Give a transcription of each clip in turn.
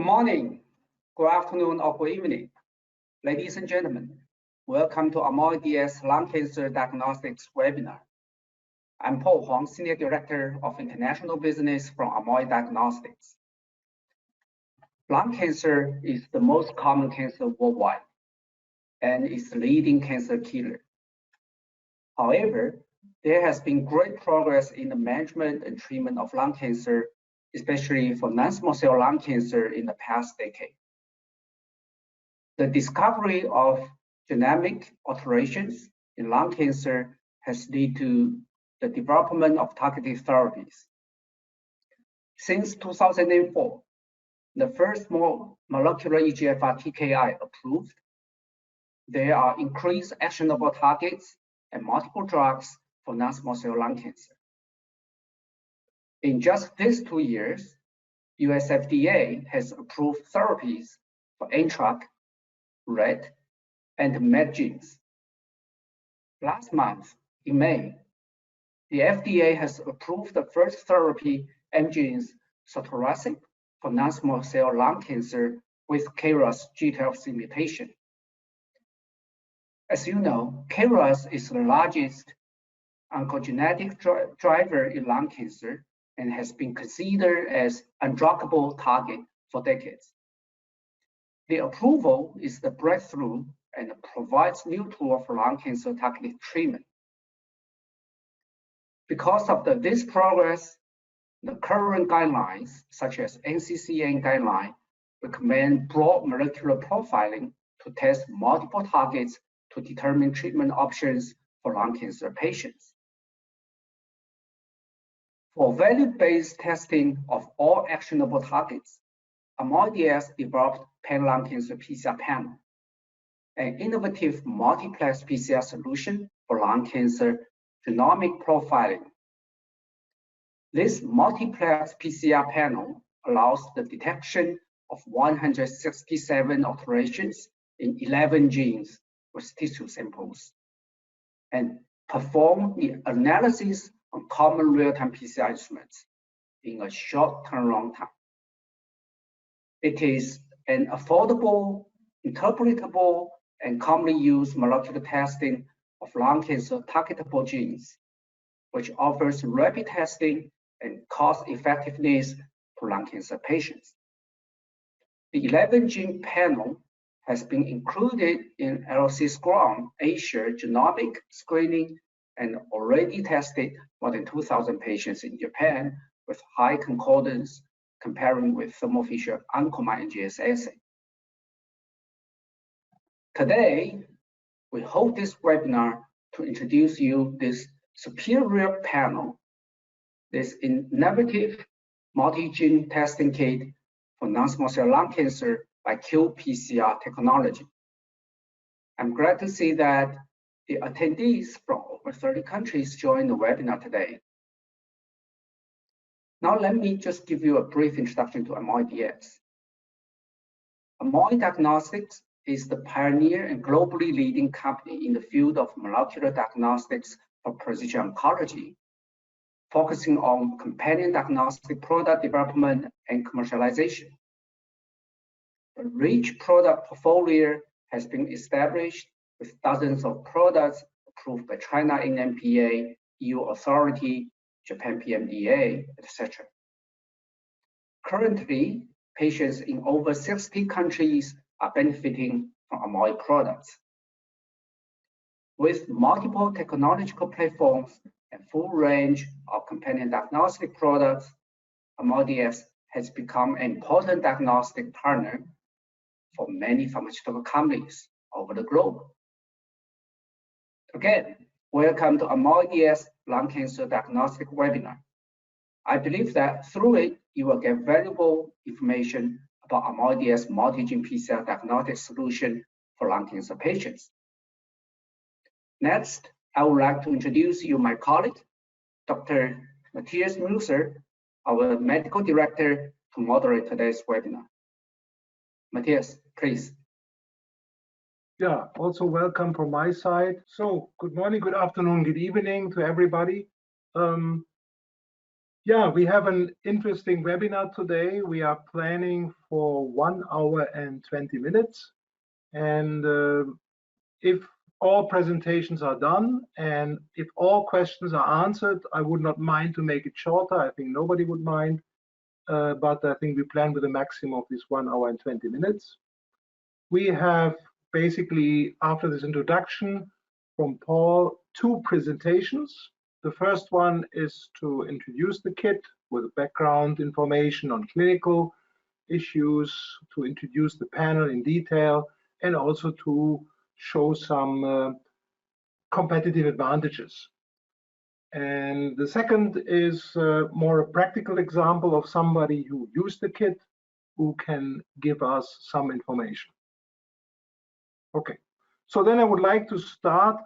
morning, good afternoon, or good evening. Ladies and gentlemen, welcome to Amoy Dx Lung Cancer Diagnostics webinar. I'm Paul Huang, Senior Director of International Business from Amoy Diagnostics. Lung cancer is the most common cancer worldwide and is the leading cancer killer. However, there has been great progress in the management and treatment of lung cancer, especially for non-small cell lung cancer in the past decade. The discovery of genomic alterations in lung cancer has led to the development of targeted therapies. Since 2004, the first molecular EGFR TKI approved, there are increased actionable targets and multiple drugs for non-small cell lung cancer. In just these 2 years, US FDA has approved therapies for NTRK, RET, and MET genes. Last month, in May, the FDA has approved the first therapy, mGene's sotorasib, for non-small cell lung cancer with KRAS G12C mutation. As you know, KRAS is the largest oncogenetic driver in lung cancer and has been considered as undruggable target for decades. The approval is the breakthrough and provides new tool for lung cancer targeted treatment. Because of this progress, the current guidelines, such as NCCN guideline, recommend broad molecular profiling to test multiple targets to determine treatment options for lung cancer patients. For value-based testing of all actionable targets, AmoyDx developed pan-lung cancer PCR panel, an innovative multiplex PCR solution for lung cancer genomic profiling. This multiplex PCR panel allows the detection of 167 alterations in 11 genes with tissue samples and perform the analysis on common real-time PCR instruments in a short turnaround time. It is an affordable, interpretable, and commonly used molecular testing of lung cancer targetable genes, which offers rapid testing and cost effectiveness for lung cancer patients. The 11 gene panel has been included in LC-SCRUM Asia genomic screening and already tested more than 2,000 patients in Japan with high concordance comparing with Thermo Fisher Ancoma NGS assay. Today, we hold this webinar to introduce you this superior panel, this innovative multi-gene testing kit for non-small cell lung cancer by qPCR technology. I'm glad to see that the attendees from over 30 countries joined the webinar today. Now let me just give you a brief introduction to AmoyDx. Amoy Diagnostics is the pioneer and globally leading company in the field of molecular diagnostics for precision oncology, focusing on companion diagnostic product development and commercialization. A rich product portfolio has been established with dozens of products approved by China NMPA, EU Authority, Japan PMDA, etc. Currently, patients in over 60 countries are benefiting from Amoy products. With multiple technological platforms and full range of companion diagnostic products, AmoyDx has become an important diagnostic partner for many pharmaceutical companies over the globe. Again, welcome to AmoyDx Lung Cancer Diagnostic webinar. I believe that through it, you will get valuable information about AmoyDx multi-gene PCR diagnostic solution for lung cancer patients. Next, I would like to introduce you my colleague, Dr. Matthias Müller, our medical director, to moderate today's webinar. Matthias, please. Yeah, also welcome from my side. So good morning, good afternoon, good evening to everybody. Yeah, we have an interesting webinar today. We are planning for 1 hour and 20 minutes. And if all presentations are done and if all questions are answered, I would not mind to make it shorter. I think nobody would mind, but I think we plan with a maximum of this 1 hour and 20 minutes. We have basically, after this introduction from Paul, 2 presentations. The first one is to introduce the kit with background information on clinical issues, to introduce the panel in detail, and also to show some competitive advantages. And the second is more a practical example of somebody who used the kit, who can give us some information. Okay, so then I would like to start.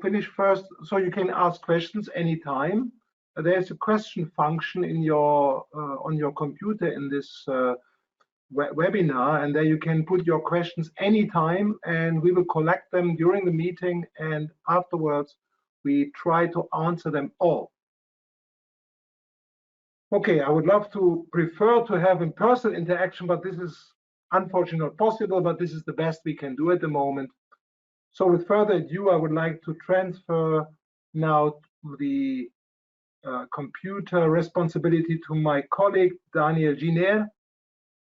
Finish first, so you can ask questions anytime. There's a question function in your on your computer in this webinar, and there you can put your questions anytime, and we will collect them during the meeting, and afterwards we try to answer them all. Okay, I would love to prefer to have in-person interaction, but this is unfortunately not possible, but this is the best we can do at the moment. So with further ado, I would like to transfer now the computer responsibility to my colleague, Daniel Giner,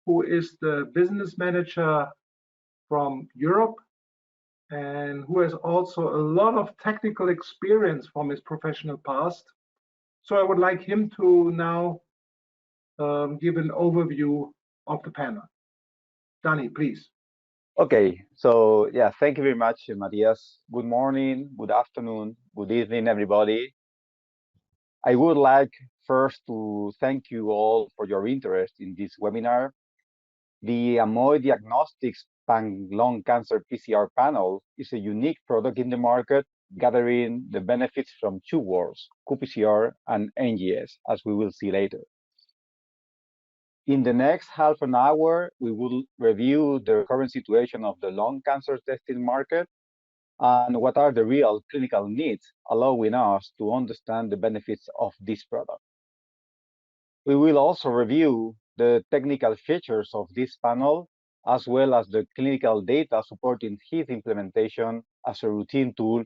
who is the business manager from Europe and who has also a lot of technical experience from his professional past. So I would like him to now give an overview of the panel. Danny, please. Okay, so yeah, thank you very much, Matthias. Good morning, good afternoon, good evening, everybody. I would like first to thank you all for your interest in this webinar. The Amoy Diagnostics Pan-Lung Cancer PCR panel is a unique product in the market, gathering the benefits from 2 worlds, qPCR and NGS, as we will see later. In the next half an hour, we will review the current situation of the lung cancer testing market and what are the real clinical needs, allowing us to understand the benefits of this product. We will also review the technical features of this panel, as well as the clinical data supporting its implementation as a routine tool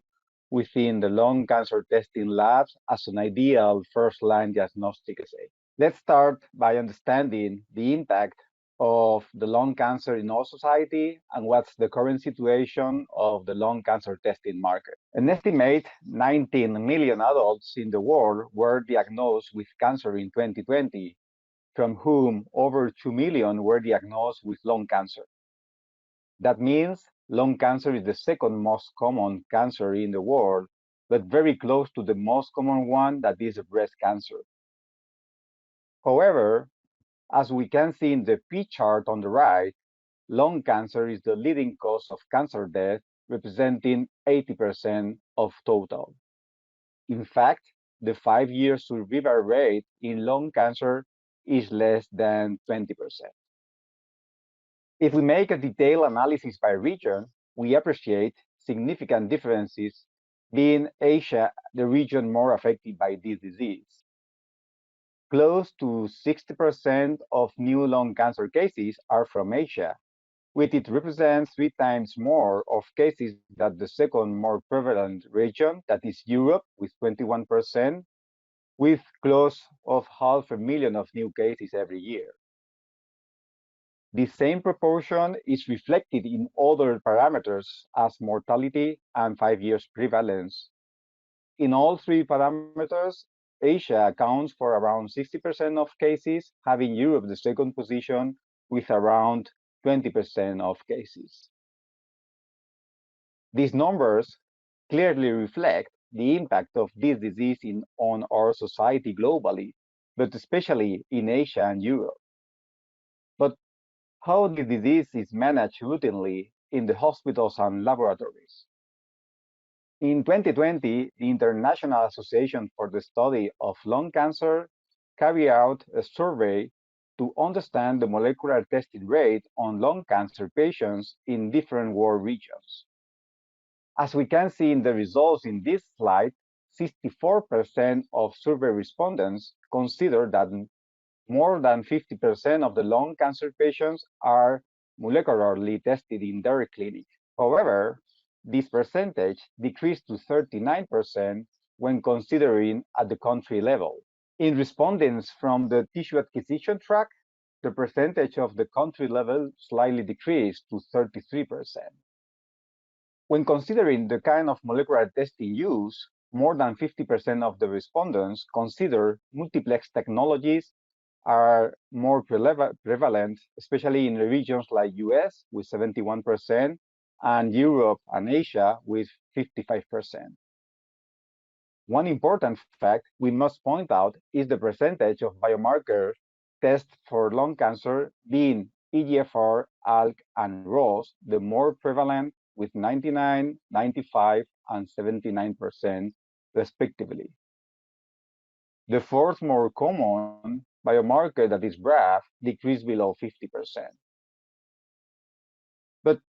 within the lung cancer testing labs as an ideal first-line diagnostic assay. Let's start by understanding the impact of the lung cancer in our society and what's the current situation of the lung cancer testing market. An estimate 19 million adults in the world were diagnosed with cancer in 2020, from whom over 2 million were diagnosed with lung cancer. That means lung cancer is the second most common cancer in the world, but very close to the most common one, that is breast cancer. However, as we can see in the P chart on the right, lung cancer is the leading cause of cancer death, representing 80% of total. In fact, the 5-year survival rate in lung cancer is less than 20%. If we make a detailed analysis by region, we appreciate significant differences, being Asia the region more affected by this disease. Close to 60% of new lung cancer cases are from Asia, which it represents 3 times more of cases than the second more prevalent region, that is Europe, with 21%, with close of 500,000 of new cases every year. The same proportion is reflected in other parameters as mortality and 5 years prevalence. In all 3 parameters, Asia accounts for around 60% of cases, having Europe the second position with around 20% of cases. These numbers clearly reflect the impact of this disease on our society globally, but especially in Asia and Europe. But how the disease is managed routinely in the hospitals and laboratories? In 2020, the International Association for the Study of Lung Cancer carried out a survey to understand the molecular testing rate on lung cancer patients in different world regions. As we can see in the results in this slide, 64% of survey respondents consider that more than 50% of the lung cancer patients are molecularly tested in their clinic. However, this percentage decreased to 39% when considering at the country level. In respondents from the tissue acquisition track, the percentage of the country level slightly decreased to 33%. When considering the kind of molecular testing used, more than 50% of the respondents consider multiplex technologies are more prevalent, especially in the regions like US with 71% and Europe and Asia with 55%. One important fact we must point out is the percentage of biomarker tests for lung cancer being EGFR, ALK, and ROS, the more prevalent with 99, 95, and 79% respectively. The fourth more common biomarker, that is BRAF, decreased below 50%. But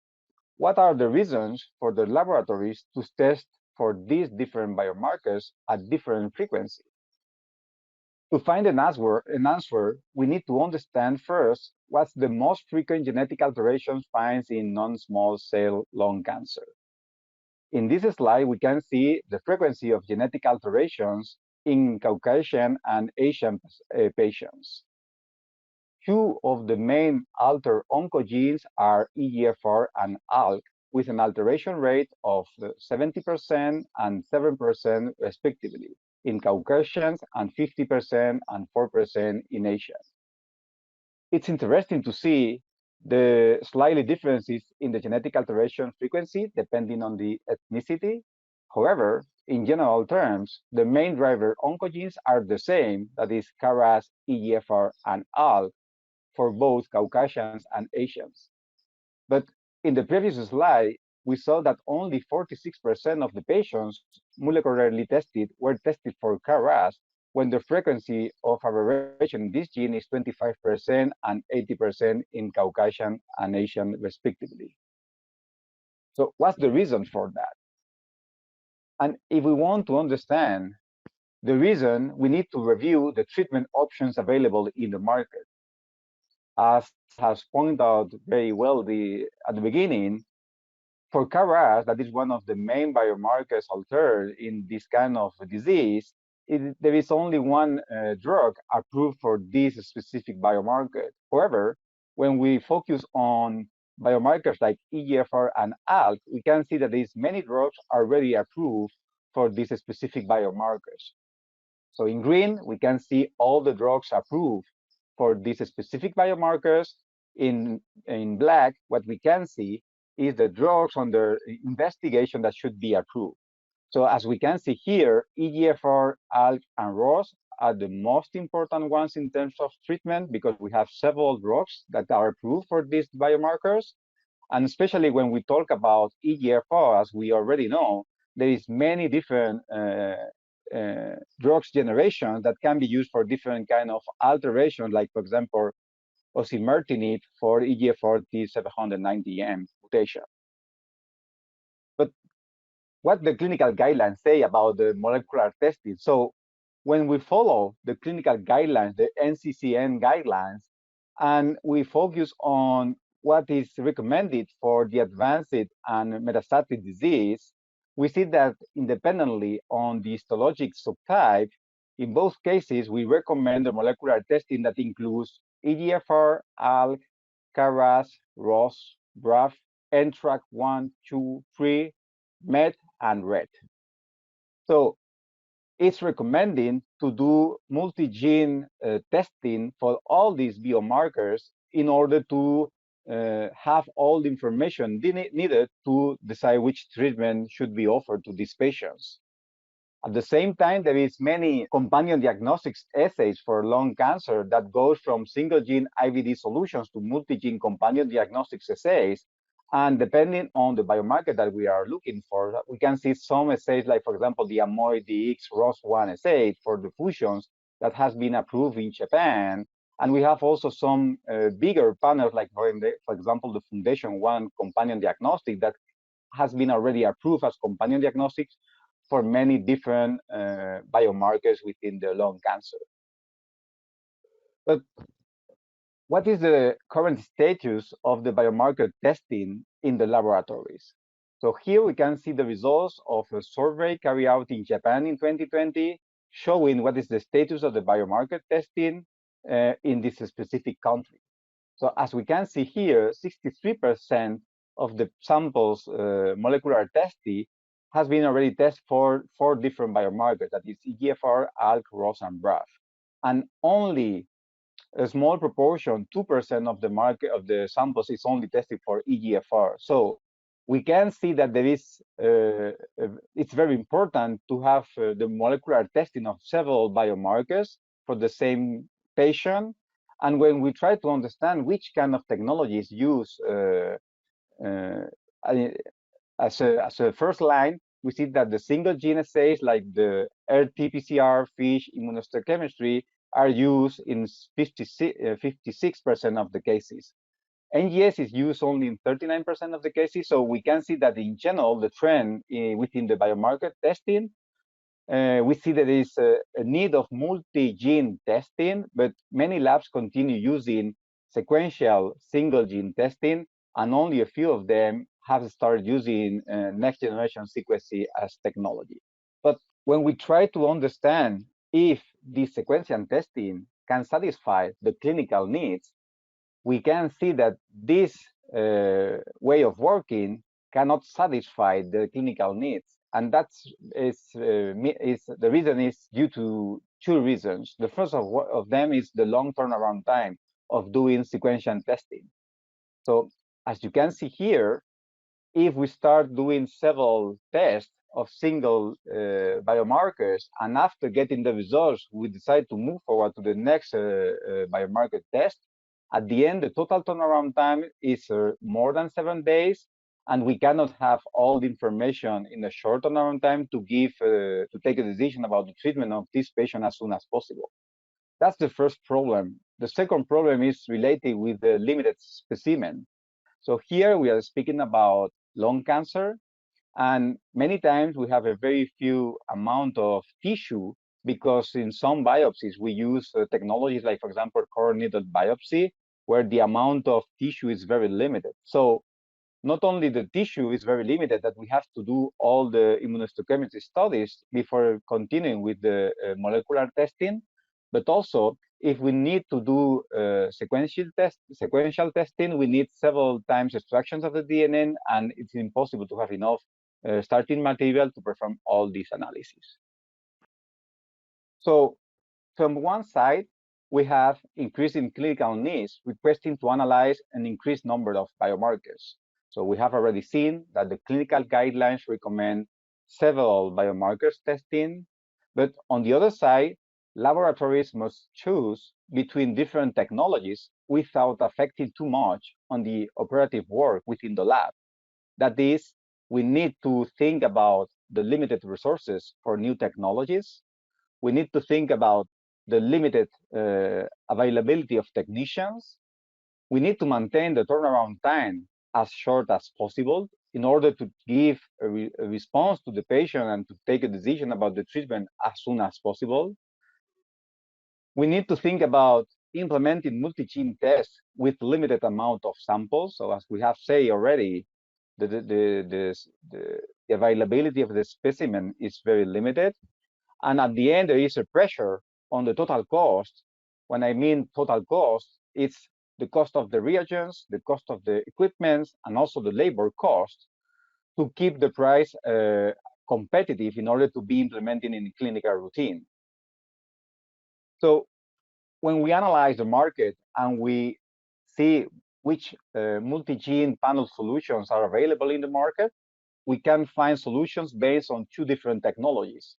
what are the reasons for the laboratories to test for these different biomarkers at different frequencies? To find an answer, we need to understand first what's the most frequent genetic alterations finds in non-small cell lung cancer. In this slide, we can see the frequency of genetic alterations in Caucasian and Asian patients. Two of the main altered oncogenes are EGFR and ALK, with an alteration rate of 70% and 7% respectively in Caucasians and 50% and 4% in Asians. It's interesting to see the slightly differences in the genetic alteration frequency depending on the ethnicity. However, in general terms, the main driver oncogenes are the same, that is KRAS, EGFR, and ALK for both Caucasians and Asians. But in the previous slide, we saw that only 46% of the patients molecularly tested were tested for KRAS, when the frequency of aberration in this gene is 25% and 80% in Caucasian and Asian respectively. So what's the reason for that? And if we want to understand the reason, we need to review the treatment options available in the market. As has pointed out very well at the beginning, for KRAS, that is one of the main biomarkers altered in this kind of disease, there is only one drug approved for this specific biomarker. However, when we focus on biomarkers like EGFR and ALK, we can see that these many drugs are already approved for these specific biomarkers. So in green, we can see all the drugs approved for these specific biomarkers. In black, what we can see is the drugs under investigation that should be approved. So as we can see here, EGFR, ALK, and ROS are the most important ones in terms of treatment because we have several drugs that are approved for these biomarkers. And especially when we talk about EGFR, as we already know, there is many different drugs generations that can be used for different kind of alterations, like, for example, osimertinib for EGFR T790M mutation. But what the clinical guidelines say about the molecular testing? So when we follow the clinical guidelines, the NCCN guidelines, and we focus on what is recommended for the advanced and metastatic disease, we see that independently on the histologic subtype, in both cases, we recommend the molecular testing that includes EGFR, ALK, KRAS, ROS, BRAF, NTRK 1, 2, 3, MET, and RET. So it's recommending to do multi-gene testing for all these biomarkers in order to have all the information needed to decide which treatment should be offered to these patients. At the same time, there is many companion diagnostics assays for lung cancer that goes from single gene IVD solutions to multi-gene companion diagnostics assays. And depending on the biomarker that we are looking for, we can see some assays like, for example, the Amoy Dx ROS1 assay for the fusions that has been approved in Japan. And we have also some bigger panels, like, for example, the Foundation One companion diagnostic that has been already approved as companion diagnostics for many different biomarkers within the lung cancer. But what is the current status of the biomarker testing in the laboratories? So here we can see the results of a survey carried out in Japan in 2020, showing what is the status of the biomarker testing in this specific country. So as we can see here, 63% of the samples molecular testing has been already tested for 4 different biomarkers, that is EGFR, ALK, ROS, and BRAF. And only a small proportion, 2% of the market of the samples is only tested for EGFR. So we can see that there is, it's very important to have the molecular testing of several biomarkers for the same patient. And when we try to understand which kind of technologies use as a first line, we see that the single gene assays like the RT-PCR, FISH, immunohistochemistry are used in 56% of the cases. NGS is used only in 39% of the cases, so we can see that in general, the trend within the biomarker testing, we see that there is a need of multi-gene testing, but many labs continue using sequential single-gene testing, and only a few of them have started using next-generation sequencing as technology. But when we try to understand if this sequential testing can satisfy the clinical needs, we can see that this way of working cannot satisfy the clinical needs. And the reason is due to 2 reasons. The first of them is the long turnaround time of doing sequential testing. So as you can see here, if we start doing several tests of single biomarkers, and after getting the results, we decide to move forward to the next biomarker test, at the end, the total turnaround time is more than 7 days, and we cannot have all the information in a short turnaround time to take a decision about the treatment of this patient as soon as possible. That's the first problem. The second problem is related with the limited specimen. So here we are speaking about lung cancer, and many times we have a very few amount of tissue, because in some biopsies we use technologies like, for example, core needle biopsy, where the amount of tissue is very limited. So not only the tissue is very limited, that we have to do all the immunohistochemistry studies before continuing with the molecular testing, but also if we need to do sequential testing, we need several times extractions of the DNA, and it's impossible to have enough starting material to perform all these analyses. So from one side, we have increasing clinical needs requesting to analyze an increased number of biomarkers. So we have already seen that the clinical guidelines recommend several biomarkers testing, but on the other side, laboratories must choose between different technologies without affecting too much on the operative work within the lab. That is, we need to think about the limited resources for new technologies. We need to think about the limited availability of technicians. We need to maintain the turnaround time as short as possible in order to give a response to the patient and to take a decision about the treatment as soon as possible. We need to think about implementing multi-gene tests with limited amount of samples. So as we have said already, the availability of the specimen is very limited. And at the end, there is a pressure on the total cost. When I mean total cost, it's the cost of the reagents, the cost of the equipment, and also the labor cost to keep the price competitive in order to be implemented in the clinical routine. So when we analyze the market and we see which multi-gene panel solutions are available in the market, we can find solutions based on 2 different technologies,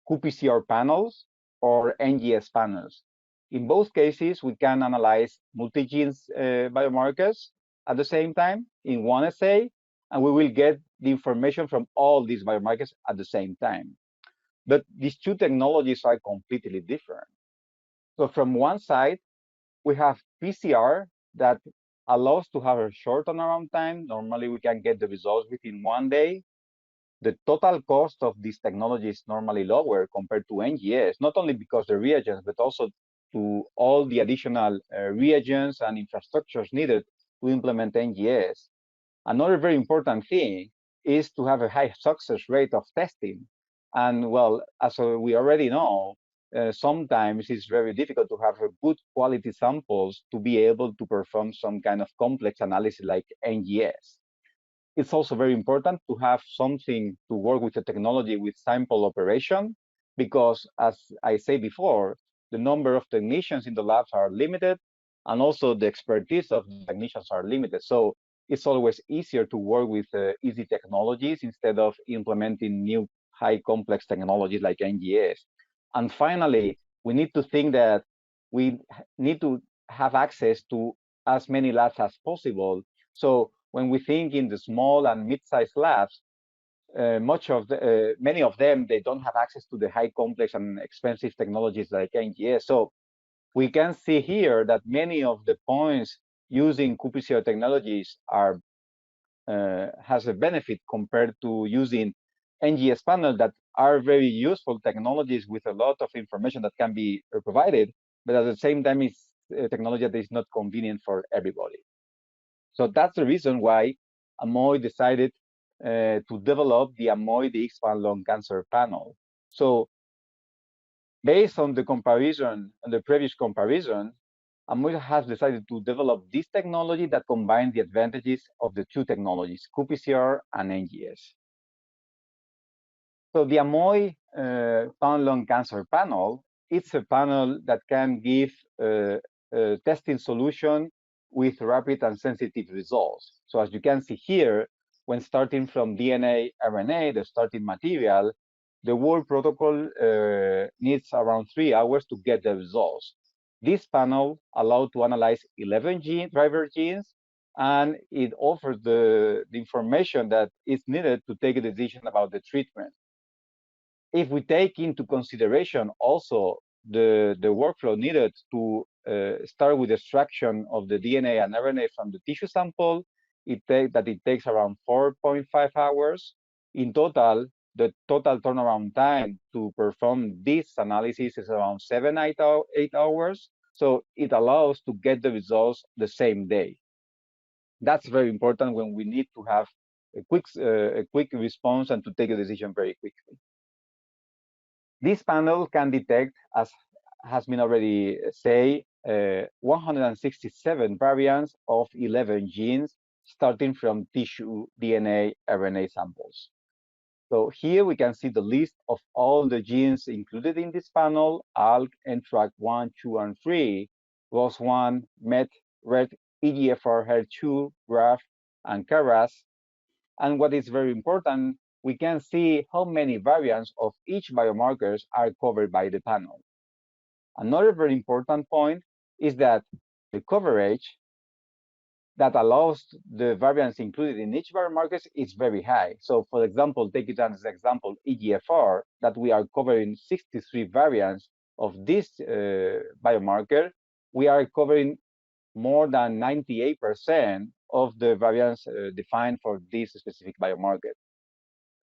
qPCR panels or NGS panels. In both cases, we can analyze multi-gene biomarkers at the same time in one assay, and we will get the information from all these biomarkers at the same time. But these 2 technologies are completely different. So from one side, we have PCR that allows to have a short turnaround time. Normally, we can get the results within 1 day. The total cost of this technology is normally lower compared to NGS, not only because the reagents, but also to all the additional reagents and infrastructures needed to implement NGS. Another very important thing is to have a high success rate of testing. And well, as we already know, sometimes it's very difficult to have a good quality samples to be able to perform some kind of complex analysis like NGS. It's also very important to have something to work with the technology with sample operation, because as I said before, the number of technicians in the labs are limited, and also the expertise of the technicians are limited. So it's always easier to work with easy technologies instead of implementing new high complex technologies like NGS. And finally, we need to think that we need to have access to as many labs as possible. So when we think in the small and mid-sized labs, many of them, they don't have access to the high complex and expensive technologies like NGS. So we can see here that many of the points using qPCR technologies are has a benefit compared to using NGS panel that are very useful technologies with a lot of information that can be provided, but at the same time, it's a technology that is not convenient for everybody. So that's the reason why Amoy decided to develop the AmoyDx lung cancer panel. So based on the comparison, on the previous comparison, Amoy has decided to develop this technology that combines the advantages of the two technologies, qPCR and NGS. So the Amoy lung cancer panel, it's a panel that can give a testing solution with rapid and sensitive results. So as you can see here, when starting from DNA, RNA, the starting material, the whole protocol needs around 3 hours to get the results. This panel allowed to analyze 11 driver genes, and it offers the information that is needed to take a decision about the treatment. If we take into consideration also the workflow needed to start with extraction of the DNA and RNA from the tissue sample, it takes around 4.5 hours. In total, the total turnaround time to perform this analysis is around 8 hours. So it allows to get the results the same day. That's very important when we need to have a quick response and to take a decision very quickly. This panel can detect, as has been already said, 167 variants of 11 genes, starting from tissue, DNA, RNA samples. So here we can see the list of all the genes included in this panel: ALK, NTRK 1, 2, and 3, ROS1, MET, RET, EGFR, HER2, RAF, and KRAS. And what is very important, we can see how many variants of each biomarkers are covered by the panel. Another very important point is that the coverage that allows the variants included in each biomarker is very high. So for example, take it as an example, EGFR, that we are covering 63 variants of this biomarker, we are covering more than 98% of the variants defined for this specific biomarker.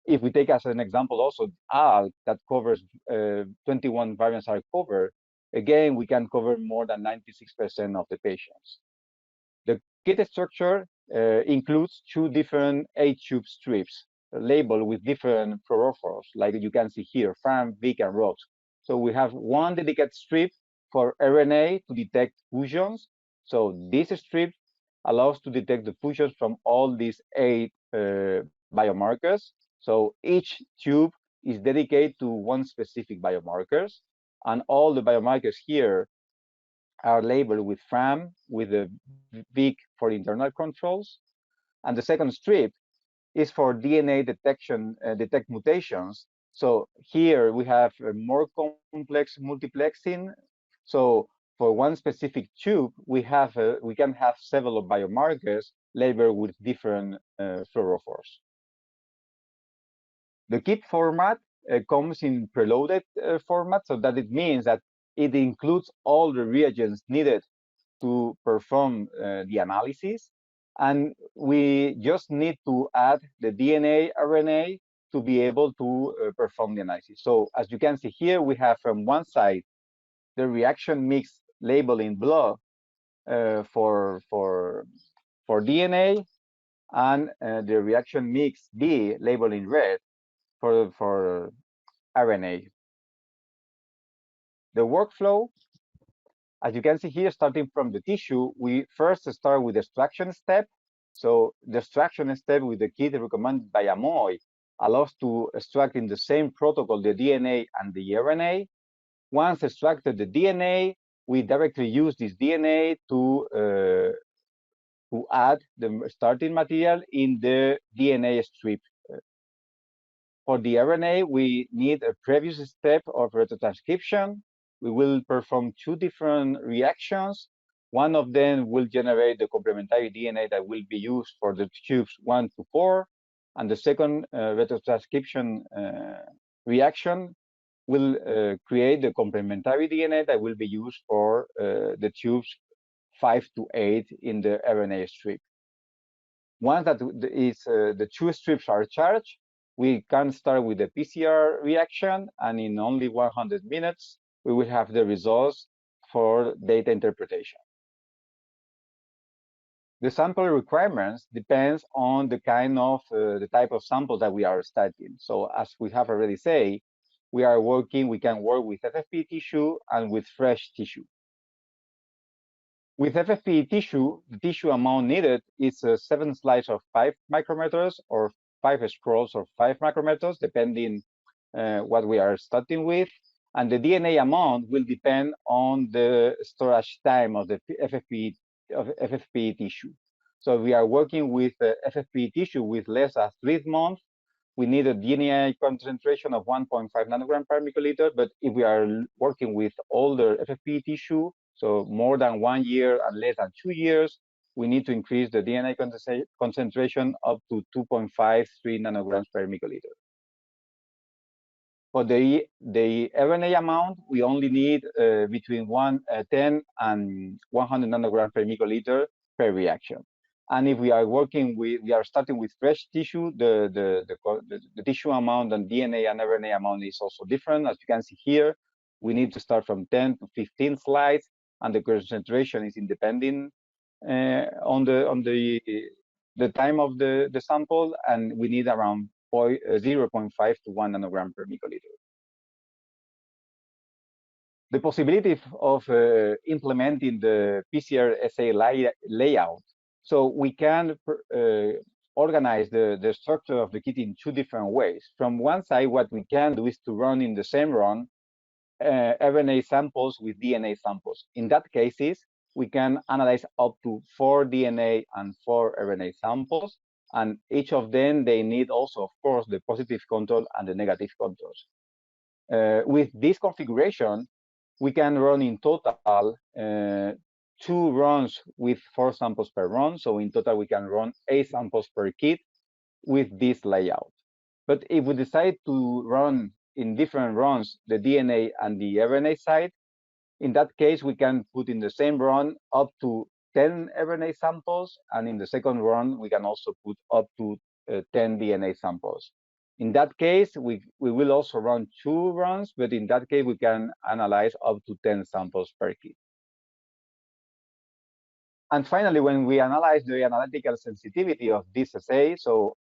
If we take as an example also ALK, that covers 21 variants are covered, again, we can cover more than 96% of the patients. The kit structure includes 2 different H-tube strips labeled with different fluorophores, like you can see here, FRAM, VIC, and ROX. So we have one dedicated strip for RNA to detect fusions. So this strip allows to detect the fusions from all these 8 biomarkers. So each tube is dedicated to one specific biomarkers, and all the biomarkers here are labeled with FRAM, with the VIC for internal controls. And the second strip is for DNA detection, detect mutations. So here we have a more complex multiplexing. So for one specific tube, we can have several biomarkers labeled with different fluorophores. The kit format comes in preloaded format, so that it means that it includes all the reagents needed to perform the analysis, and we just need to add the DNA, RNA to be able to perform the analysis. So as you can see here, we have from one side the reaction mix labeled in blue for DNA, and the reaction mix B labeled in red for RNA. The workflow, as you can see here, starting from the tissue, we first start with the extraction step. So the extraction step with the kit recommended by Amoy allows to extract in the same protocol the DNA and the RNA. Once extracted the DNA, we directly use this DNA to add the starting material in the DNA strip. For the RNA, we need a previous step of retrotranscription. We will perform two different reactions. One of them will generate the complementary DNA that will be used for the tubes 1 to 4. And the second retrotranscription reaction will create the complementary DNA that will be used for the tubes 5 to 8 in the RNA strip. Once that the two strips are charged, we can start with the PCR reaction, and in only 100 minutes, we will have the results for data interpretation. The sample requirements depends on the kind of the type of sample that we are studying. So as we have already said, we can work with FFPE tissue and with fresh tissue. With FFPE tissue, the tissue amount needed is 7 slides of 5 micrometers or 5 scrolls of 5 micrometers, depending what we are starting with. And the DNA amount will depend on the storage time of the FFPE tissue. So if we are working with FFPE tissue with less than 3 months, we need a DNA concentration of 1.5 nanogram per microliter. But if we are working with older FFPE tissue, so more than 1 year and less than 2 years, we need to increase the DNA concentration up to 2.53 nanograms per microliter. For the RNA amount, we only need between 10 and 100 nanograms per microliter per reaction. And if we are starting with fresh tissue, the tissue amount and DNA and RNA amount is also different. As you can see here, we need to start from 10 to 15 slides, and the concentration is independent on the time of the sample, and we need around 0.5 to 1 nanogram per microliter. The possibility of implementing the PCR assay layout. So we can organize the structure of the kit in 2 different ways. From one side, what we can do is to run in the same run RNA samples with DNA samples. In that cases, we can analyze up to 4 DNA and 4 RNA samples, and each of them, they need also, of course, the positive control and the negative controls. With this configuration, we can run in total 2 runs with 4 samples per run. So in total, we can run 8 samples per kit with this layout. But if we decide to run in different runs the DNA and the RNA side, in that case, we can put in the same run up to 10 RNA samples, and in the second run, we can also put up to 10 DNA samples. In that case, we will also run 2 runs, but in that case, we can analyze up to 10 samples per kit. And finally, when we analyze the analytical sensitivity of this assay, so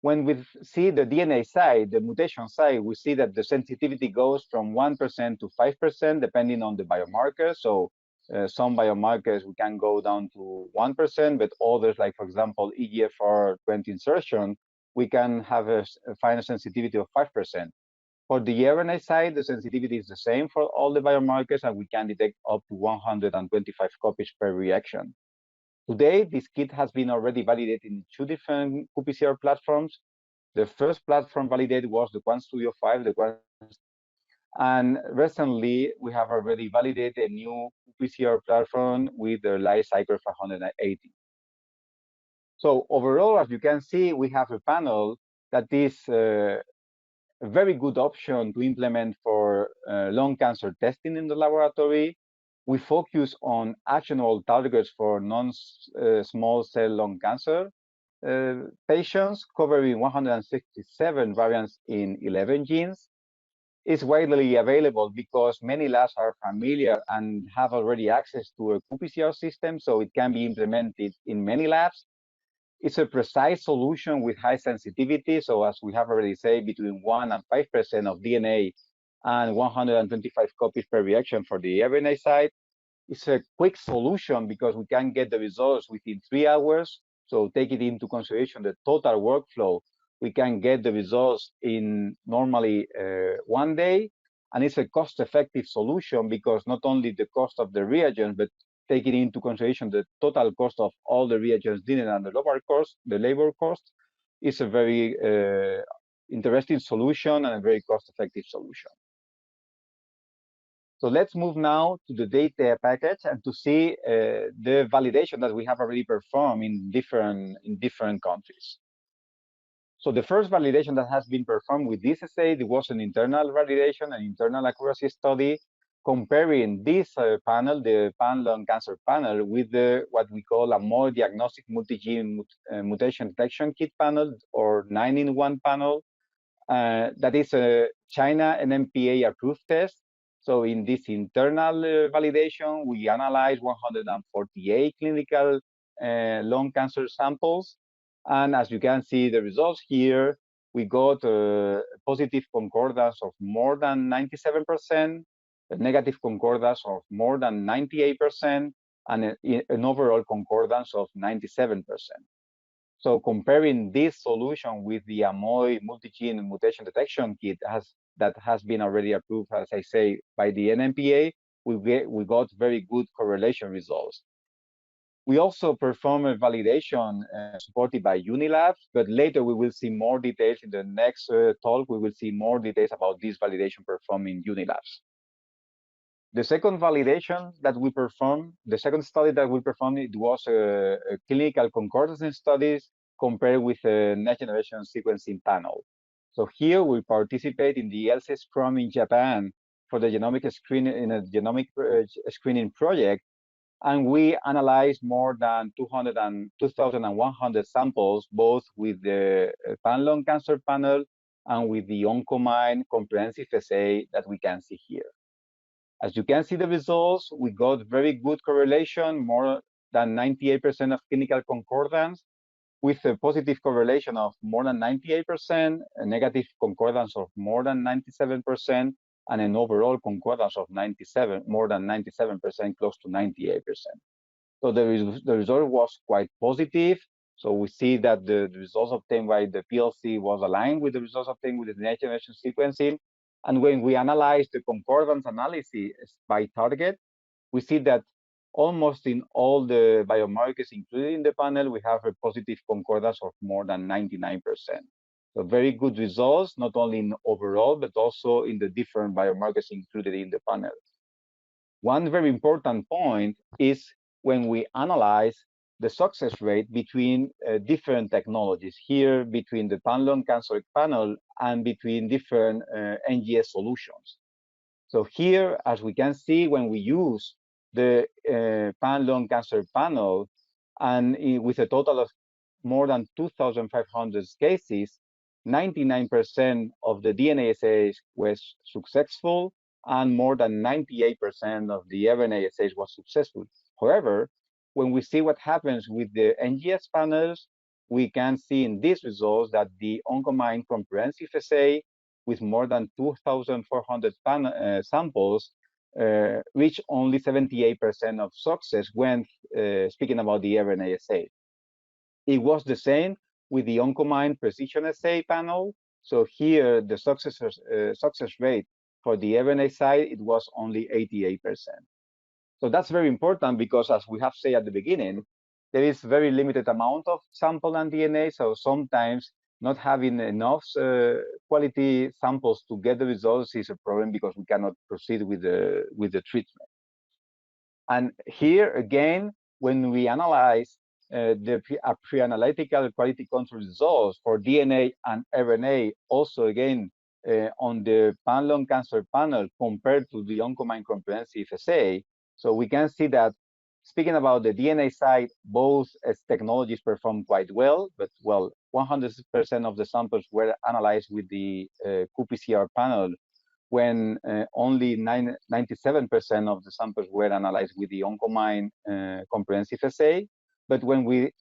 when we see the DNA side, the mutation side, we see that the sensitivity goes from 1% to 5%, depending on the biomarker. So some biomarkers, we can go down to 1%, but others, like, for example, EGFR 20 insertion, we can have a final sensitivity of 5%. For the RNA side, the sensitivity is the same for all the biomarkers, and we can detect up to 125 copies per reaction. Today, this kit has been already validated in 2 different qPCR platforms. The first platform validated was the QuantStudio 5, and recently we have already validated a new qPCR platform with the LightCycler 580. So overall, as you can see, we have a panel that is a very good option to implement for lung cancer testing in the laboratory. We focus on actionable targets for non-small cell lung cancer patients, covering 167 variants in 11 genes. is widely available because many labs are familiar and have already access to a qPCR system, so it can be implemented in many labs. It's a precise solution with high sensitivity, so as we have already said, between 1 and 5% of DNA and 125 copies per reaction for the RNA side. It's a quick solution because we can get the results within 3 hours. So taking into consideration the total workflow, we can get the results in normally 1 day. And it's a cost-effective solution because not only the cost of the reagents, but taking into consideration the total cost of all the reagents needed and the labor cost, is a very interesting solution and a very cost-effective solution. So let's move now to the data package and to see the validation that we have already performed in different countries. So the first validation that has been performed with this assay, it was an internal validation, an internal accuracy study, comparing this panel, the pan-lung cancer panel, with what we call a Amoy diagnostic multi-gene mutation detection kit panel, or 9-in-1 panel. That is a China NMPA approved test. So in this internal validation, we analyzed 148 clinical lung cancer samples. And as you can see the results here, we got a positive concordance of more than 97%, a negative concordance of more than 98%, and an overall concordance of 97%. So comparing this solution with the Amoy multi-gene mutation detection kit that has been already approved, as I say, by the NMPA, we got very good correlation results. We also perform a validation supported by Unilabs, but later we will see more details in the next talk. We will see more details about this validation performed in Unilabs. The second validation that we performed, the second study that we performed, it was a clinical concordance studies compared with a next generation sequencing panel. So here we participate in the LC Scrum in Japan for the genomic screening in a genomic screening project, and we analyzed more than 2,100 samples, both with the pan-lung cancer panel and with the Oncomine comprehensive assay that we can see here. As you can see the results, we got very good correlation, more than 98% of clinical concordance, with a positive correlation of more than 98%, a negative concordance of more than 97%, and an overall concordance of more than 97%, close to 98%. So the result was quite positive. So we see that the results obtained by the PLC was aligned with the results obtained with the next generation sequencing. And when we analyze the concordance analysis by target, we see that almost in all the biomarkers included in the panel, we have a positive concordance of more than 99%. So very good results, not only in overall, but also in the different biomarkers included in the panel. One very important point is when we analyze the success rate between different technologies, here between the pan-lung cancer panel and between different NGS solutions. So here, as we can see, when we use the pan-lung cancer panel, and with a total of more than 2,500 cases, 99% of the DNA assays was successful, and more than 98% of the RNA assays was successful. However, when we see what happens with the NGS panels, we can see in these results that the Oncomine comprehensive assay, with more than 2,400 samples, reached only 78% of success when speaking about the RNA assay. It was the same with the Oncomine precision assay panel. So here, the success rate for the RNA side, it was only 88%. So that's very important because, as we have said at the beginning, there is very limited amount of sample and DNA. So sometimes not having enough quality samples to get the results is a problem because we cannot proceed with the treatment. And here again, when we analyze the pre-analytical quality control results for DNA and RNA, also again on the pan-lung cancer panel compared to the Oncomine comprehensive assay, so we can see that, speaking about the DNA side, both technologies perform quite well, but 100% of the samples were analyzed with the qPCR panel when only 97% of the samples were analyzed with the Oncomine comprehensive assay. But when we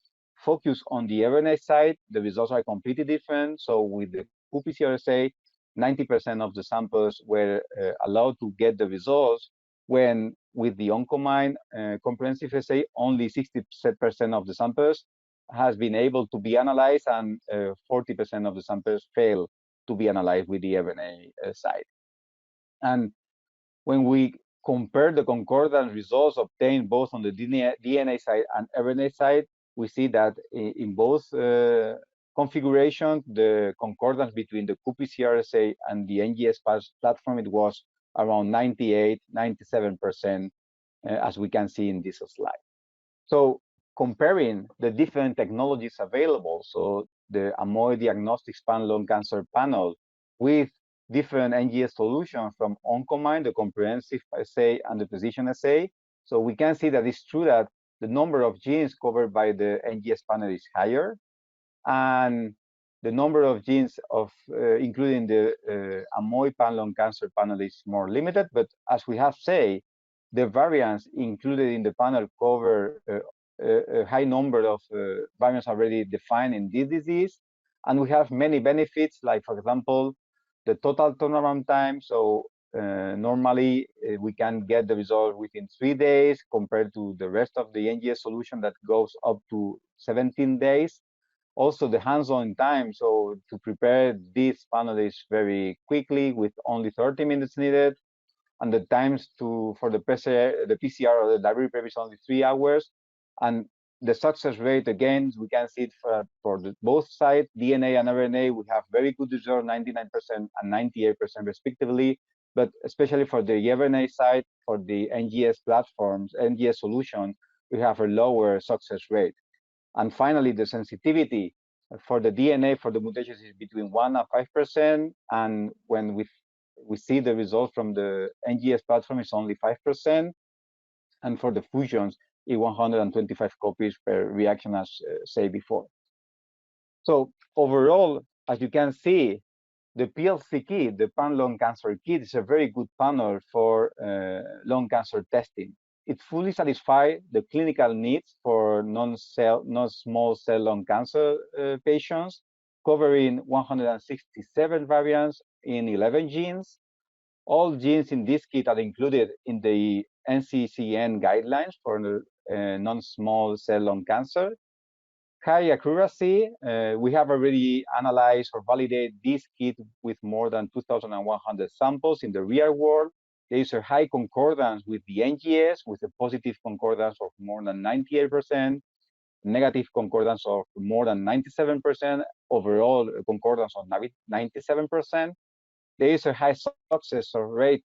focus on the RNA side, the results are completely different. So with the qPCR assay, 90% of the samples were allowed to get the results, when with the Oncomine comprehensive assay, only 60% of the samples has been able to be analyzed, and 40% of the samples fail to be analyzed with the RNA side. And when we compare the concordance results obtained both on the DNA side and RNA side, we see that in both configurations, the concordance between the qPCR assay and the NGS platform, it was around 98, 97%, as we can see in this slide. So comparing the different technologies available, so the Amoy Diagnostics Pan-Lung Cancer Panel with different NGS solutions from Oncomine, the comprehensive assay, and the precision assay. So we can see that it's true that the number of genes covered by the NGS panel is higher, and the number of genes of including the Amoy Pan-Lung Cancer Panel is more limited. But as we have said, the variants included in the panel cover a high number of variants already defined in this disease, and we have many benefits, like, for example, the total turnaround time. So normally we can get the result within 3 days compared to the rest of the NGS solution that goes up to 17 days. Also the hands-on time, so to prepare this panel is very quickly with only 30 minutes needed, and the times for the PCR or the library prep is only 3 hours. And the success rate, again, we can see it for both sides, DNA and RNA. We have very good results, 99% and 98% respectively. But especially for the RNA side, for the NGS platforms, NGS solution, we have a lower success rate. And finally, the sensitivity for the DNA for the mutations is between 1 and 5%. And when we see the results from the NGS platform, it's only 5%. And for the fusions, 125 copies per reaction, as said before. So overall, as you can see, the PLC kit, the pan-lung cancer kit, is a very good panel for lung cancer testing. It fully satisfies the clinical needs for non-small cell lung cancer patients, covering 167 variants in 11 genes. All genes in this kit are included in the NCCN guidelines for non-small cell lung cancer. High accuracy, we have already analyzed or validated this kit with more than 2,100 samples in the real world. There is a high concordance with the NGS, with a positive concordance of more than 98%, negative concordance of more than 97%, overall concordance of 97%. There is a high success rate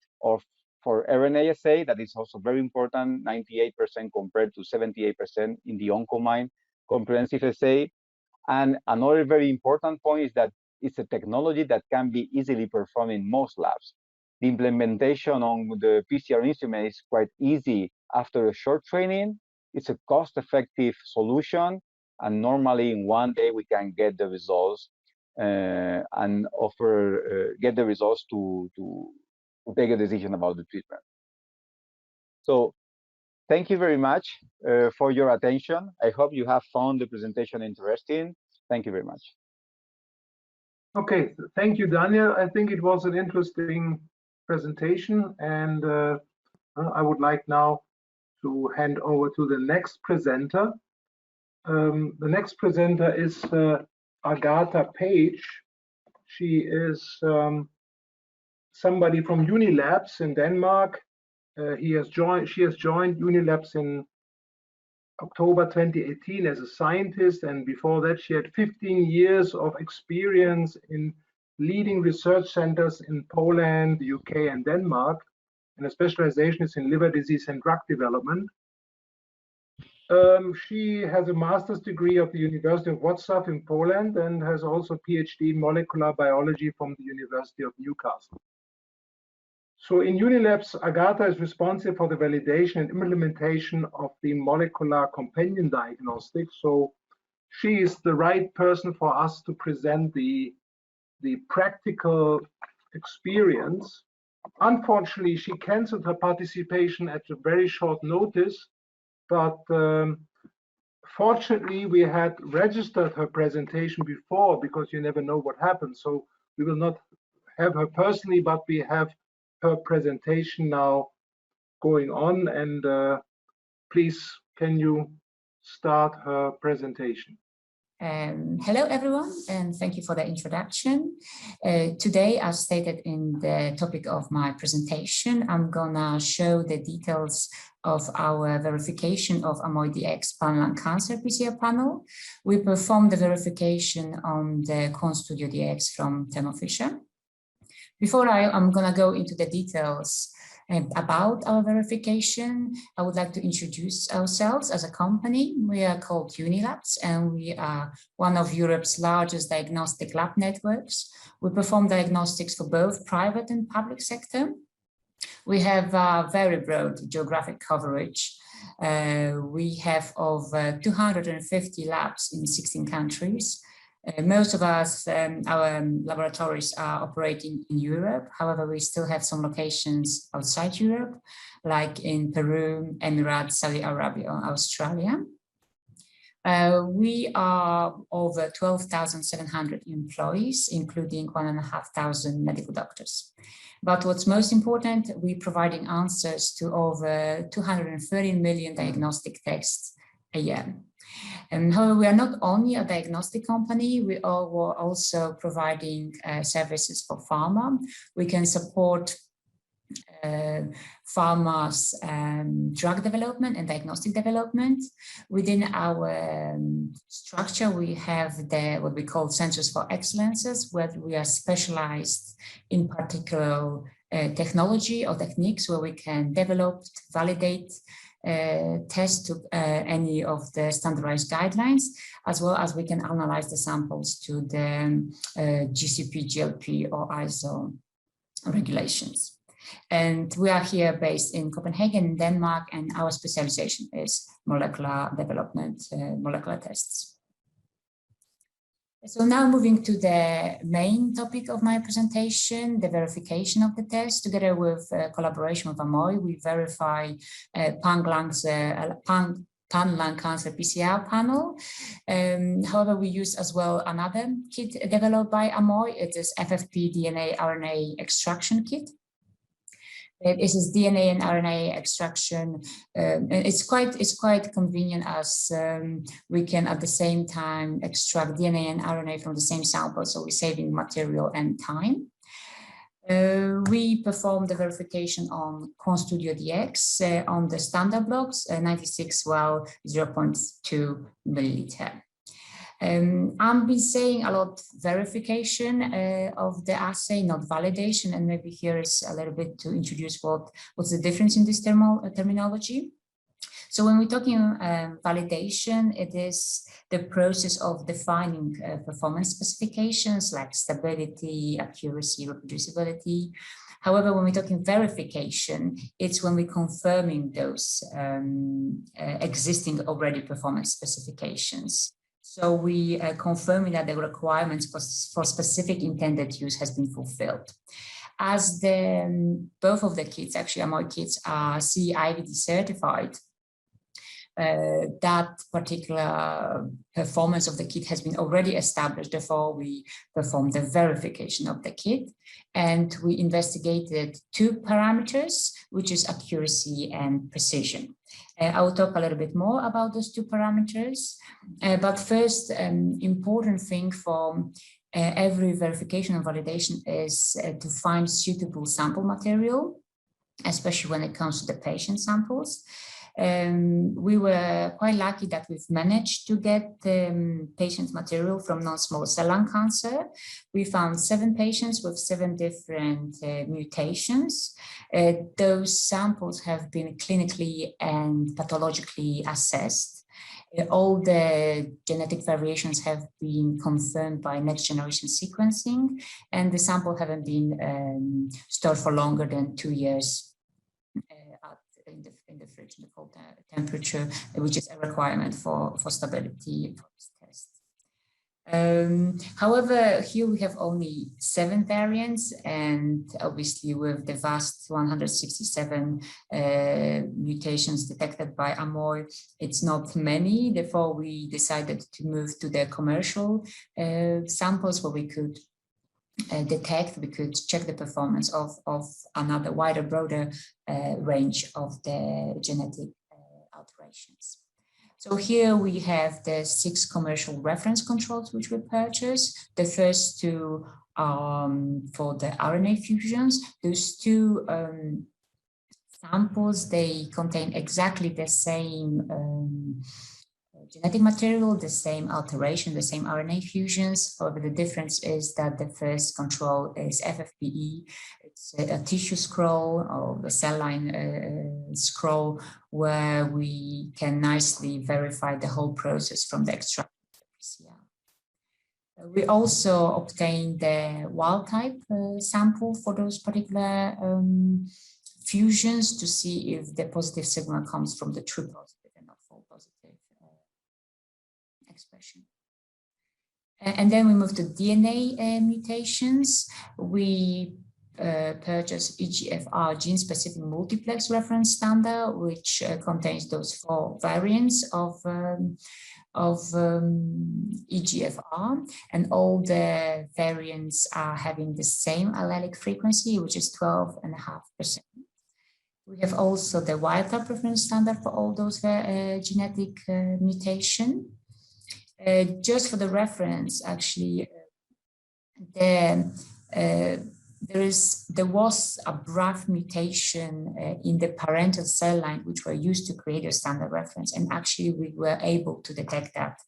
for RNA assay that is also very important, 98% compared to 78% in the Oncomine comprehensive assay. And another very important point is that it's a technology that can be easily performed in most labs. The implementation on the PCR instrument is quite easy after a short training. It's a cost-effective solution, and normally in 1 day we can get the results and get the results to take a decision about the treatment. So thank you very much for your attention. I hope you have found the presentation interesting. Thank you very much. Okay, thank you, Daniel. I think it was an interesting presentation, and I would like now to hand over to the next presenter. The next presenter is Agatha Page. She is somebody from Unilabs in Denmark. She has joined Unilabs in October 2018 as a scientist, and before that she had 15 years of experience in leading research centers in Poland, the UK, and Denmark, and her specialization is in liver disease and drug development. She has a master's degree of the University of Wrocław in Poland and has also a PhD in molecular biology from the University of Newcastle. So in Unilabs, Agatha is responsible for the validation and implementation of the molecular companion diagnostic. So she is the right person for us to present the practical experience Unfortunately, she canceled her participation at a very short notice, but fortunately, we had registered her presentation before, because you never know what happens. So we will not have her personally, but we have her presentation now going on. And please, can you start her presentation? Hello, everyone, and thank you for the introduction. Today, as stated in the topic of my presentation, I'm gonna show the details of our verification of Amoy Dx pan-lung cancer PCR panel. We performed the verification on the QuantStudio Dx from Thermo Fisher. Before I'm gonna go into the details about our verification, I would like to introduce ourselves as a company. We are called Unilabs, and we are one of Europe's largest diagnostic lab networks. We perform diagnostics for both private and public sector. We have a very broad geographic coverage. We have over 250 labs in 16 countries. Most of us, our laboratories are operating in Europe. However, we still have some locations outside Europe, like in Peru, Emirates, Saudi Arabia, or Australia. We are over 12,700 employees, including 1,500 medical doctors. But what's most important, we're providing answers to over 230 million diagnostic tests a year. And however, we are not only a diagnostic company, we are also providing services for pharma. We can support pharma's drug development and diagnostic development. Within our structure, we have what we call centers for excellences, where we are specialized in particular technology or techniques where we can develop, validate, test to any of the standardized guidelines, as well as we can analyze the samples to the GCP, GLP, or ISO regulations. And we are here based in Copenhagen, Denmark, and our specialization is molecular development, molecular tests. So now moving to the main topic of my presentation, the verification of the test. Together with collaboration with Amoy, we verify pan-lung cancer PCR panel. However, we use as well another kit developed by Amoy. It is FFP DNA RNA extraction kit. This is DNA and RNA extraction. It's quite convenient, as we can at the same time extract DNA and RNA from the same sample, so we're saving material and time. We performed the verification on QuantStudio Dx on the standard blocks, 96 well 0.2 milliliter. I've been saying a lot verification of the assay, not validation, and maybe here is a little bit to introduce what's the difference in this terminology. So when we're talking validation, it is the process of defining performance specifications like stability, accuracy, reproducibility. However, when we're talking verification, it's when we're confirming those existing already performance specifications. So we confirming that the requirements for specific intended use has been fulfilled. As both of the kits, actually Amoy kits, are CE-IVD certified, that particular performance of the kit has been already established. Therefore, we performed the verification of the kit, and we investigated two parameters, which is accuracy and precision. I will talk a little bit more about those two parameters, but first, important thing for every verification and validation is to find suitable sample material, especially when it comes to the patient samples. We were quite lucky that we've managed to get patient material from non-small cell lung cancer. We found 7 patients with 7 different mutations. Those samples have been clinically and pathologically assessed. All the genetic variations have been confirmed by next generation sequencing, and the sample haven't been stored for longer than 2 years in the fridge, in the cold temperature, which is a requirement for stability for this test. However, here we have only 7 variants, and obviously with the vast 167 mutations detected by Amoy, it's not many. Therefore, we decided to move to the commercial samples where we could we could check the performance of another wider, broader range of the genetic alterations. So here we have the 6 commercial reference controls which we purchased. The first 2 for the RNA fusions. Those 2 samples, they contain exactly the same genetic material, the same alteration, the same RNA fusions. However, the difference is that the first control is FFPE. It's a tissue scroll or a cell line scroll where we can nicely verify the whole process from the extraction of the PCR. We also obtained the wild type sample for those particular fusions to see if the positive signal comes from the true positive and not false positive expression. And then we move to DNA mutations. We purchase EGFR gene-specific multiplex reference standard, which contains those 4 variants of EGFR, and all the variants are having the same allelic frequency, which is 12.5%. We have also the wild type reference standard for all those genetic mutation. Just for the reference, actually, there was a BRAF mutation in the parental cell line, which were used to create a standard reference, and actually we were able to detect that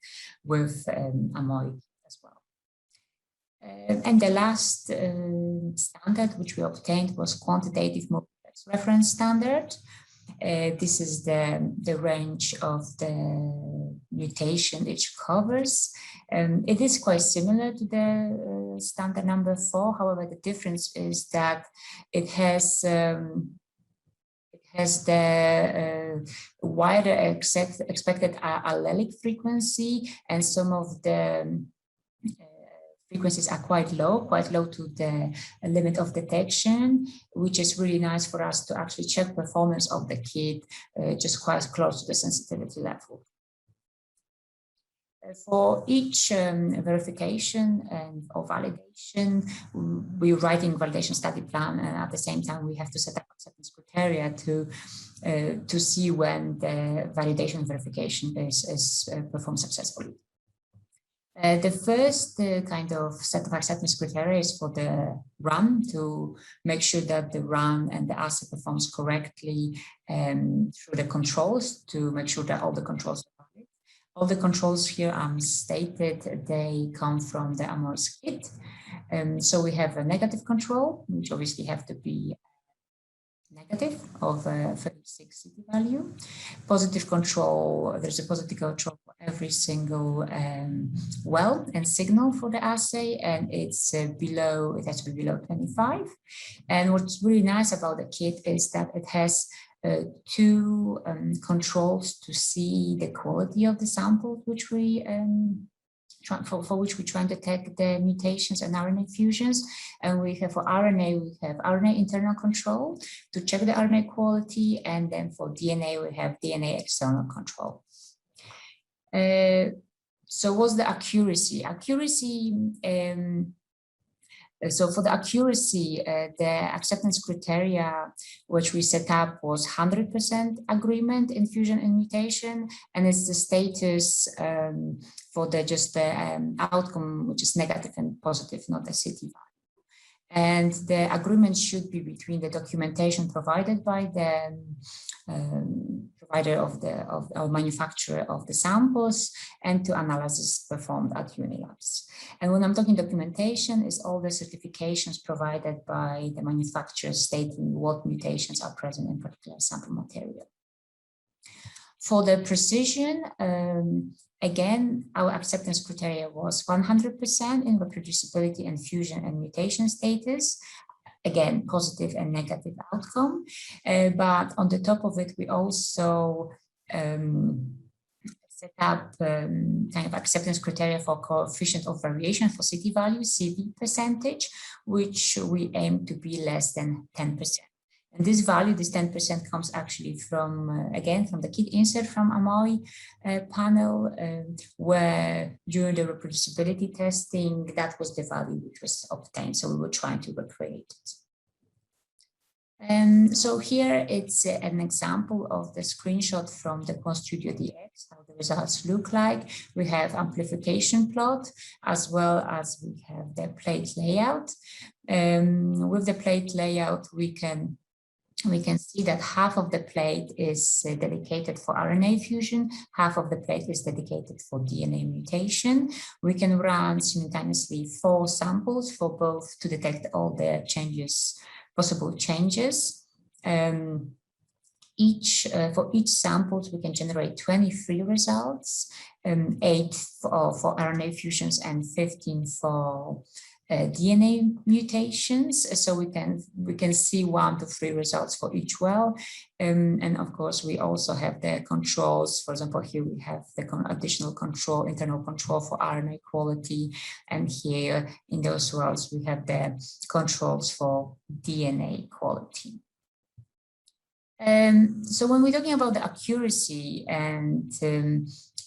with Amoy as well. And the last standard which we obtained was quantitative multiplex reference standard. This is the range of the mutation it covers. It is quite similar to the standard number 4. However, the difference is that it has the wider expected allelic frequency, and some of the frequencies are quite low to the limit of detection, which is really nice for us to actually check performance of the kit just quite close to the sensitivity level. For each verification and or validation, we're writing validation study plan, and at the same time we have to set up acceptance criteria to see when the validation verification is performed successfully. The first kind of set of acceptance criteria is for the run, to make sure that the run and the assay performs correctly through the controls, to make sure that all the controls are valid. All the controls here stated, they come from the Amoy's kit. So we have a negative control, which obviously have to be negative of 36 CT value. Positive control, there's a positive control for every single well and signal for the assay, and it's below, it has to be below 25. And what's really nice about the kit is that it has 2 controls to see the quality of the sample, which we for which we try and detect the mutations and RNA fusions. And we have for RNA, we have RNA internal control to check the RNA quality. And then for DNA, we have DNA external control. So what's the accuracy? So for the accuracy, the acceptance criteria which we set up was 100% agreement in fusion and mutation, and it's the status for the just the outcome, which is negative and positive, not the CT value. And the agreement should be between the documentation provided by the provider of our manufacturer of the samples and to analysis performed at Unilabs. And when I'm talking documentation, is all the certifications provided by the manufacturer stating what mutations are present in particular sample material. For the precision, again, our acceptance criteria was 100% in reproducibility and fusion and mutation status. Again, positive and negative outcome. But on the top of it, we also set up kind of acceptance criteria for coefficient of variation for CT value, CV percentage, which we aim to be less than 10%. And this value, this 10%, comes actually from, again, from the kit insert from Amoy panel, where during the reproducibility testing, that was the value which was obtained. So we were trying to recreate it. So here it's an example of the screenshot from the QuantStudio DX, how the results look like. We have amplification plot, as well as we have the plate layout. With the plate layout, we can see that half of the plate is dedicated for RNA fusion, half of the plate is dedicated for DNA mutation. We can run simultaneously 4 samples for both to detect all the changes, possible changes. For each samples, we can generate 23 results, 8 for RNA fusions and 15 for DNA mutations. So we can see 1 to 3 results for each well. And of course, we also have the controls. For example, here we have the additional control, internal control for RNA quality. And here in those wells, we have the controls for DNA quality. So when we're talking about the accuracy, and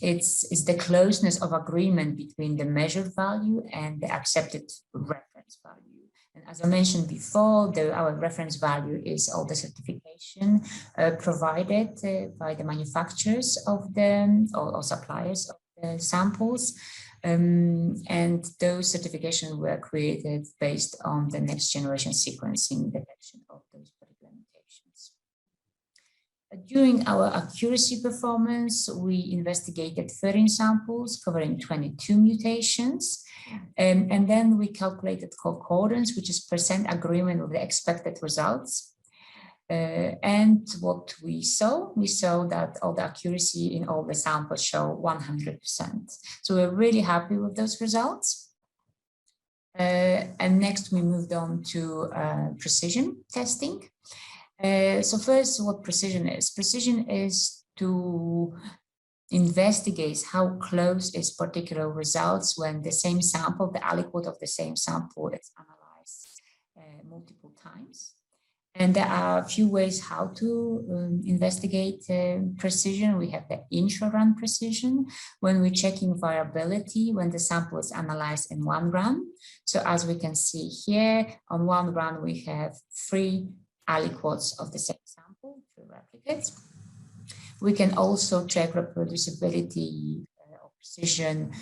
it's the closeness of agreement between the measured value and the accepted reference value. And as I mentioned before, our reference value is all the certification provided by the manufacturers of the or suppliers of the samples. And those certifications were created based on the next generation sequencing detection of those particular mutations. During our accuracy performance, we investigated 13 samples covering 22 mutations. And then we calculated concordance, which is percent agreement with the expected results. And what we saw that all the accuracy in all the samples show 100%. So we're really happy with those results. And next we moved on to precision testing. So first, what precision is? Precision is to investigate how close is particular results when the same sample, the aliquot of the same sample, is analyzed multiple times. And there are a few ways how to investigate precision. We have the intra-run precision, when we're checking variability when the sample is analyzed in one run. So as we can see here, on one run, we have 3 aliquots of the same sample, 3 replicates. We can also check reproducibility or precision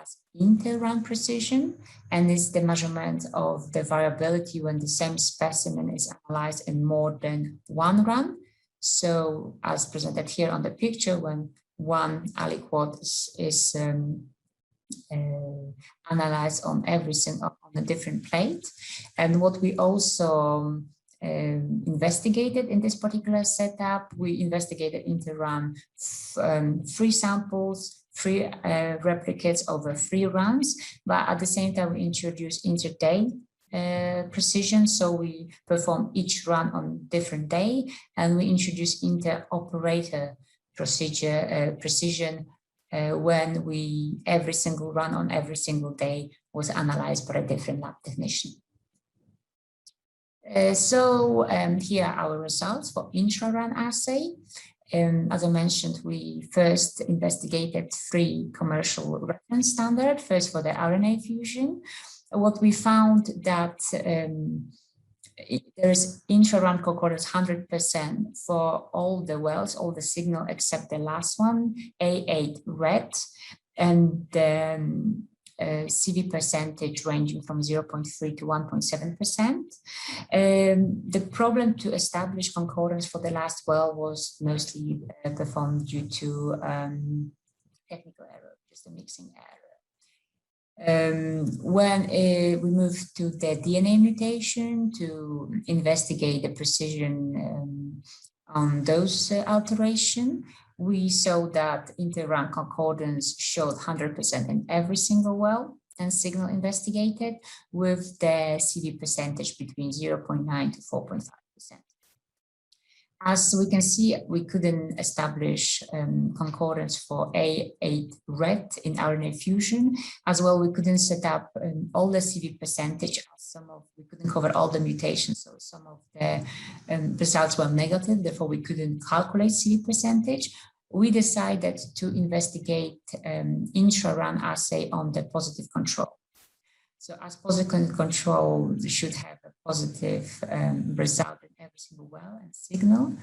as inter-run precision, and it's the measurement of the variability when the same specimen is analyzed in more than one run. So as presented here on the picture, when one aliquot is analyzed on every single, on a different plate. And what we also investigated in this particular setup, we investigated inter-run 3 samples, 3 replicates over 3 runs, but at the same time we introduced inter-day precision. So we perform each run on different day, and we introduce inter-operator precision when every single run on every single day was analyzed by a different lab technician. So here are our results for intra-run assay. As I mentioned, we first investigated 3 commercial reference standards, first for the RNA fusion. What we found that there is intra-run concordance 100% for all the wells, all the signal except the last one, A8 red, and then CV percentage ranging from 0.3 to 1.7%. The problem to establish concordance for the last well was mostly performed due to technical error, just a mixing error. When we moved to the DNA mutation to investigate the precision on those alterations, we saw that inter-run concordance showed 100% in every single well and signal investigated, with the CV percentage between 0.9 to 4.5%. As we can see, we couldn't establish concordance for A8 red in RNA fusion. As well, we couldn't set up all the CV percentage. We couldn't cover all the mutations, so some of the results were negative. Therefore, we couldn't calculate CV percentage. We decided to investigate intra-run assay on the positive control. So as positive control, we should have a positive result in every single well and signal.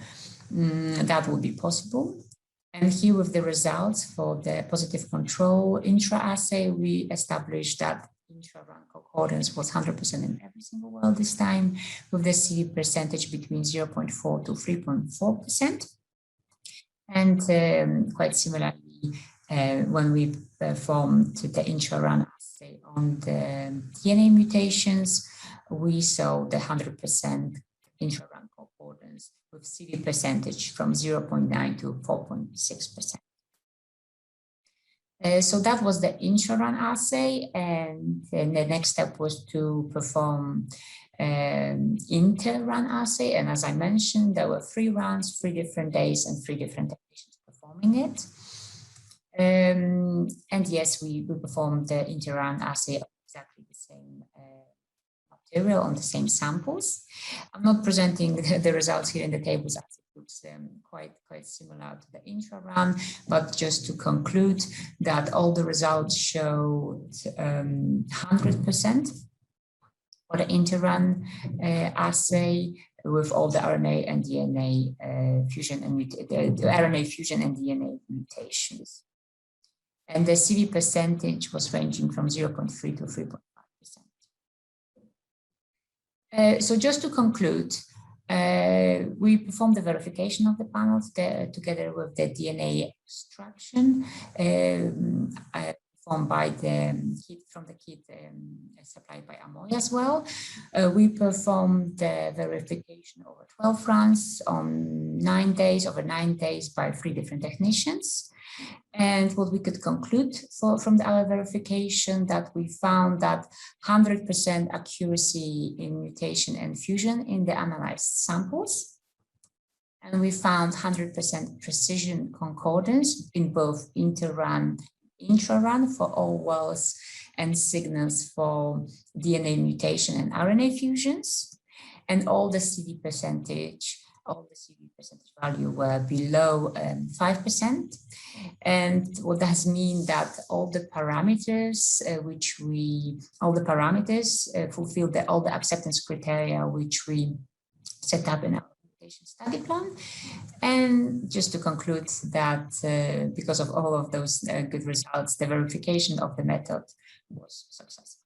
That would be possible. And here with the results for the positive control intra-assay, we established that intra-run concordance was 100% in every single well this time, with the CV percentage between 0.4 to 3.4%. And quite similarly, when we performed the intra-run assay on the DNA mutations, we saw the 100% intra-run concordance with CV percentage from 0.9 to 4.6%. So that was the intra-run assay, and then the next step was to perform inter-run assay. And as I mentioned, there were 3 runs, 3 different days, and 3 different technicians performing it. And yes, we performed the inter-run assay of exactly the same material on the same samples. I'm not presenting the results here in the tables as it looks quite similar to the intra-run, but just to conclude that all the results showed 100% for the inter-run assay with all the RNA and DNA fusion and the RNA fusion and DNA mutations. And the CV percentage was ranging from 0.3 to 3.5%. So just to conclude, we performed the verification of the panels together with the DNA extraction performed by the kit from the kit supplied by Amoy as well. We performed the verification over 12 runs on 9 days, over 9 days by 3 different technicians. And what we could conclude from our verification, that we found that 100% accuracy in mutation and fusion in the analyzed samples. And we found 100% precision concordance in both inter-run, intra-run for all wells and signals for DNA mutation and RNA fusions. And all the CV percentage value were below 5%. And what does mean that all the parameters fulfill all the acceptance criteria which we set up in our mutation study plan. And just to conclude that because of all of those good results, the verification of the method was successful.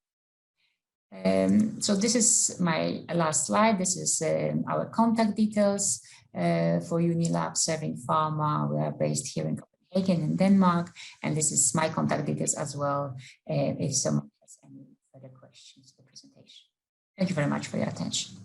So this is my last slide. This is our contact details for Unilab serving pharma. We are based here in Copenhagen in Denmark, and this is my contact details as well if someone has any further questions for the presentation. Thank you very much for your attention.